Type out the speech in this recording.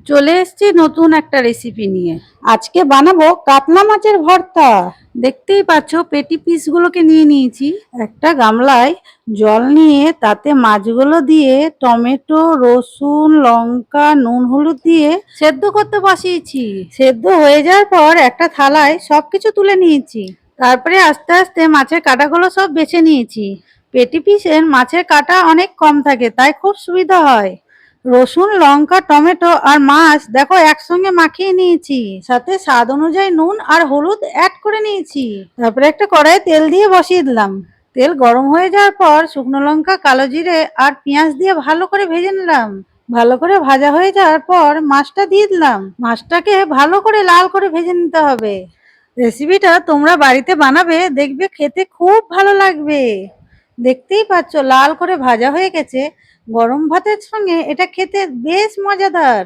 চলে এসেছি নতুন একটা রেসিপি নিয়ে। আজকে বানাবো কাতলা মাছের ভর্তা। দেখতেই পাচ্ছ পেটি পিসগুলোকে নিয়ে নিয়েছি। একটা গামলায় জল নিয়ে তাতে মাছগুলো দিয়ে টমেটো, রসুন, লঙ্কা, নুন, হলুদ দিয়ে সেদ্ধ করতে বসিয়েছি। সেদ্ধ হয়ে যাওয়ার পর একটা থালায় সবকিছু তুলে নিয়েছি। তারপরে আস্তে আস্তে মাছের কাঁটাগুলো সব বেছে নিয়েছি। পেটি পিসের মাছের কাঁটা অনেক কম থাকে, তাই খুব সুবিধা হয়। রসুন, লঙ্কা, টমেটো আর মাছ দেখো একসঙ্গে মাখিয়ে নিয়েছি, সাথে স্বাদ অনুযায়ী নুন আর হলুদ অ্যাড করে নিয়েছি। তারপরে একটা কড়াইয়ে তেল দিয়ে বসিয়ে দিলাম। তেল গরম হয়ে যাওয়ার পর শুকনো লঙ্কা, কালো জিরে আর পেঁয়াজ দিয়ে ভালো করে ভেজে নিলাম। ভালো করে ভাজা হয়ে যাওয়ার পর মাছটা দিয়ে দিলাম। মাছটাকে ভালো করে লাল করে ভেজে নিতে হবে। রেসিপিটা তোমরা বাড়িতে বানাবে, দেখবে খেতে খুব ভালো লাগবে। দেখতেই পাচ্ছ লাল করে ভাজা হয়ে গেছে। গরম ভাতের সঙ্গে এটা খেতে বেশ মজাদার।